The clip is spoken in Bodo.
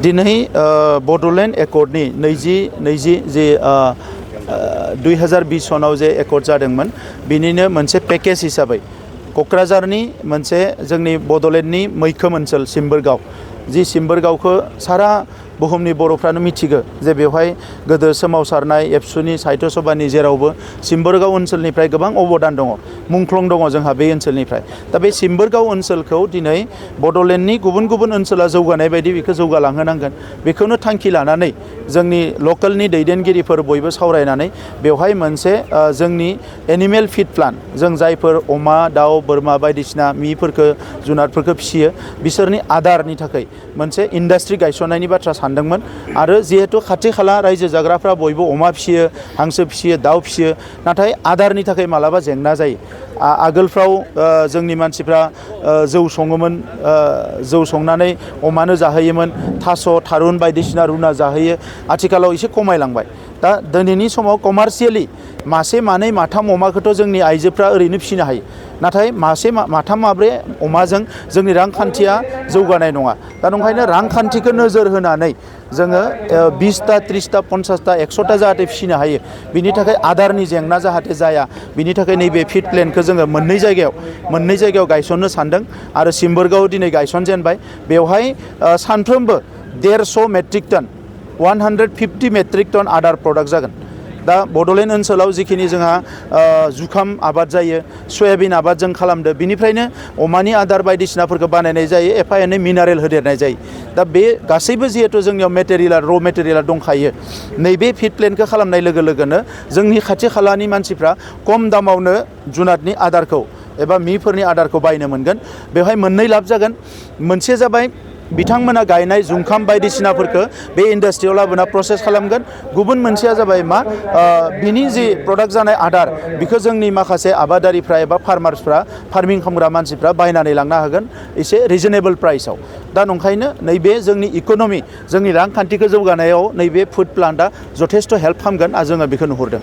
दिनै बड'लेण्ड एकर्डनि 2020 सनाव जे एकर्ड जादोंमोन बिनिनो मोनसे पेकेज हिसाबै क'क्राझारनि मोनसे जोंनि बड'लेण्डनि मैखोम ओनसोल सिम्बोरगाव जि सिम्बोरगावखौ सारा बुहुमनि बर'फ्रानो मिथिगौ जे बेवहाय गोदो सोमावसारनाय एबसुनि साहित्य सभानि जेरावबो सिम्बोरगाव ओनसोलनिफ्राय गोबां अबदान दङ मुंख्लं दङ जोंहा बे ओनसोलनिफ्राय दा बे सिम्बोरगाव ओनसोलखौ दिनै बड'लेण्डनि गुबुन गुबुन ओनसोला जौगानाय बायदि बेखौ जौगालांहोनांगोन बेखौनो थांखि लानानै जोंनि लकेलनि दैदेनगिरिफोर बयबो सावरायनानै बेवहाय मोनसे जोंनि एनिमेल फिड प्लान जों जायफोर अमा दाउ बोरमा बायदिसिना मिफोरखौ जुनारफोरखौ फिसियो बिसोरनि आदारनि थाखाय मोनसे इन्डास्ट्रि गायसननायनि बाथ्रा सानदोंमोन आरो जिहेतु खाथि खाला रायजो जाग्राफ्रा बयबो अमा फिसियो हांसो फिसियो दाउ फिसियो नाथाय आदारनि थाखाय मालाबा जेंना जायो आगोलफ्राव जोंनि मानसिफ्रा जौ सङोमोन जौ संनानै अमानो जाहोयोमोन थास' थारुन बायदिसिना रुना जाहोयो आथिखालाव एसे खमायलांबाय दा दिनैनि समाव कमार्शियेलि मासे मानै माथाम अमाखौथ' जोंनि आइजोफ्रा ओरैनो फिसिनो हायो नाथाय मासे माथाम माब्रै अमाजों जोंनि रांखान्थिया जौगानाय नङा दा ओंखायनो रांखान्थिखौ नोजोर होनानै जोङो 20टा 30टा 50टा 100टा जाहाथे फिसिनो हायो बिनि थाखाय आदारनि जेंना जाहाथे जाया बिनि थाखाय नैबे फिड प्लेनखौ जोङो मोननै जायगायाव गायसननो सानदों आरो सिम्बोरगाव दिनै गायसनजेनबाय बेवहाय सानफ्रोमबो 150 मेट्रिक टन 150 मेट्रिक टन आदार प्रडाक्ट जागोन दा बड'लेण्ड ओनसोलाव जिखिनि जोंहा जुखाम आबाद जायो सयाबिन आबाद जों खालामदो बिनिफ्रायनो अमानि आदार बायदिसिनाफोरखौ बानायनाय जायो एफा एनै मिनारेल होदेरनाय जायो दा बे गासैबो जिहेतु जोंनियाव मेटेरियेला र' मेटेरियेला दंखायो नैबे फिड प्लेनखौ खालामनाय लोगो लोगोनो जोंनि खाथि खालानि मानसिफ्रा खम दामावनो जुनादनि आदारखौ एबा मिफोरनि आदारखौ बायनो मोनगोन बेवहाय मोननै लाब जागोन मोनसे जाबाय बिथांमोना गायनाय जुंखाम बायदिसिनाफोरखौ बे इन्डास्ट्रियाव लाबोना प्रसेस खालामगोन गुबुन मोनसेया जाबाय मा बिनि जि प्रडाक्ट जानाय आदार बेखौ जोंनि माखासे आबादारिफ्रा एबा फार्मार्सफ्रा फार्मिं खालामग्रा मानसिफ्रा बायनानै लांनो हागोन एसे रिजनेबल प्राइसआव दा नंखायनो नैबे जोंनि इक'नमि जोंनि रांखान्थिखौ जौगानायाव नैबे फुड प्लान्टआ जथेस्थ' हेल्प खालामगोन आरो जोङो बेखौ नुहुरदों